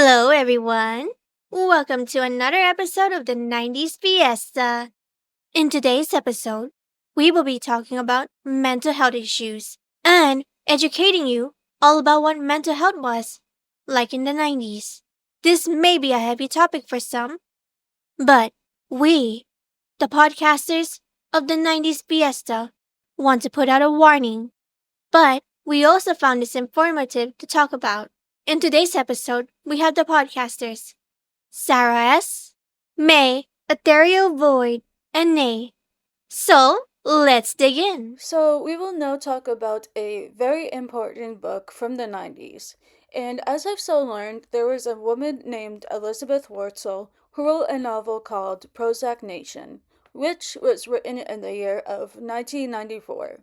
Hello, everyone. Welcome to another episode of the 90's Fiesta. In today's episode, we will be talking about mental health issues and educating you all about what mental health was like in the 90's. This may be a heavy topic for some, but we, the podcasters of the 90's Fiesta, want to put out a warning. But we also found this informative to talk about. In today's episode, we have the podcasters Sarah S., May, Ethereal Void, and Naye. So, let's dig in. So, we will now talk about a very important book from the 90s. And as I've so learned, there was a woman named Elizabeth Wurtzel who wrote a novel called Prozac Nation, which was written in the year of 1994.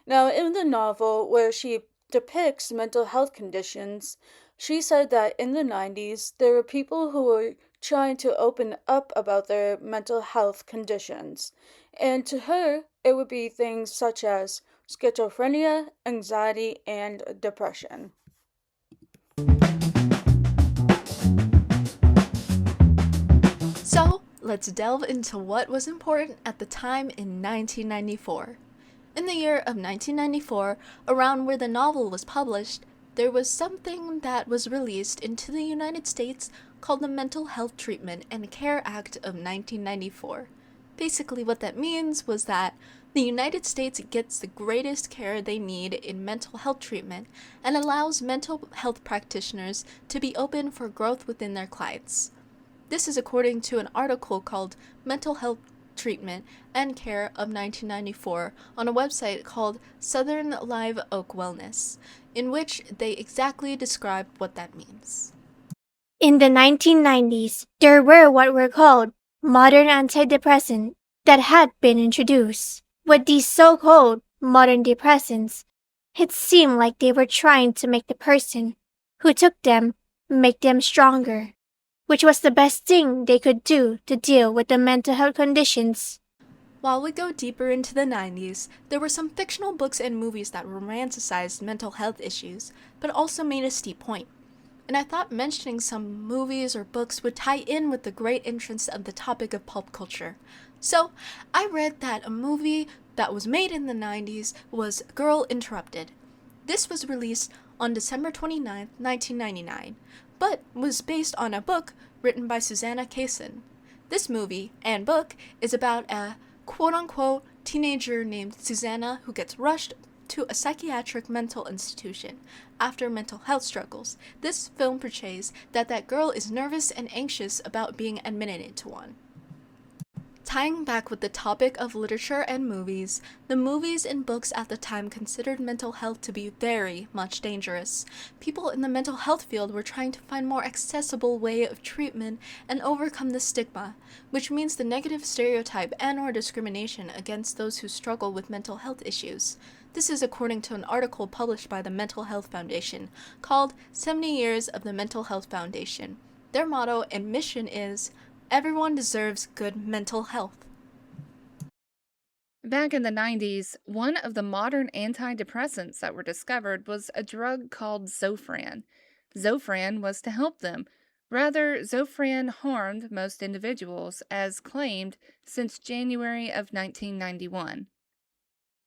Now, in the novel, where she depicts mental health conditions, she said that in the 90s, there were people who were trying to open up about their mental health conditions. And to her, it would be things such as schizophrenia, anxiety, and depression. So, let's delve into what was important at the time in 1994. In the year of 1994, around where the novel was published, there was something that was released into the United States called the Mental Health Treatment and Care Act of 1994. Basically, what that means was that the United States gets the greatest care they need in mental health treatment and allows mental health practitioners to be open for growth within their clients. This is according to an article called Mental Health Treatment and Care of 1994 on a website called Southern Live Oak Wellness, in which they exactly describe what that means. In the 1990s, there were what were called modern antidepressants that had been introduced. With these so-called modern depressants, it seemed like they were trying to make the person who took them make them stronger, which was the best thing they could do to deal with the mental health conditions. While we go deeper into the 90s, there were some fictional books and movies that romanticized mental health issues, but also made a steep point. And I thought mentioning some movies or books would tie in with the great interest of the topic of pulp culture. So, I read that a movie that was made in the 90s was Girl Interrupted. This was released on December 29, 1999, but was based on a book written by Susanna Kaysen. This movie and book is about a quote-unquote teenager named Susanna who gets rushed to a psychiatric mental institution after mental health struggles. This film portrays that girl is nervous and anxious about being admitted into one. Tying back with the topic of literature and movies, the movies and books at the time considered mental health to be very much dangerous. People in the mental health field were trying to find more accessible way of treatment and overcome the stigma, which means the negative stereotype and/or discrimination against those who struggle with mental health issues. This is according to an article published by the Mental Health Foundation called 70 Years of the Mental Health Foundation. Their motto and mission is everyone deserves good mental health. Back in the 90s, one of the modern antidepressants that were discovered was a drug called Zofran. Zofran was to help them. Rather, Zofran harmed most individuals, as claimed since January of 1991.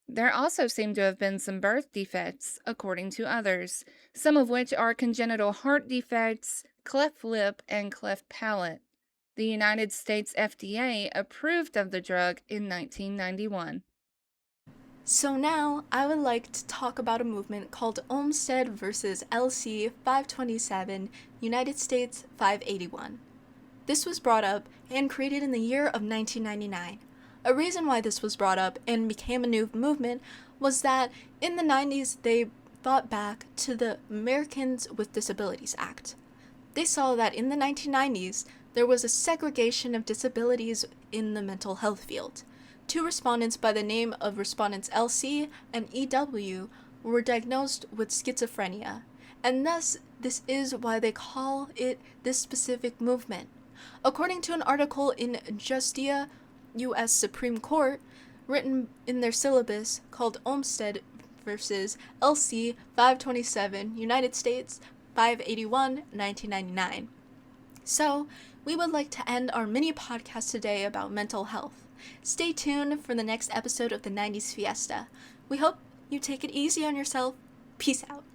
There also seem to have been some birth defects, according to others, some of which are congenital heart defects, cleft lip, and cleft palate. The United States FDA approved of the drug in 1991. So now I would like to talk about a movement called Olmsted versus LC 527, United States 581. This was brought up and created in the year of 1999. A reason why this was brought up and became a new movement was that in the 90s they thought back to the Americans with Disabilities Act. They saw that in the 1990s there was a segregation of disabilities in the mental health field. Two respondents by the name of respondents LC and EW were diagnosed with schizophrenia, and thus this is why they call it this specific movement. According to an article in Justia, U.S. Supreme Court, written in their syllabus called Olmsted versus LC 527, United States 581, 1999. So, we would like to end our mini podcast today about mental health. Stay tuned for the next episode of the 90s Fiesta. We hope you take it easy on yourself. Peace out.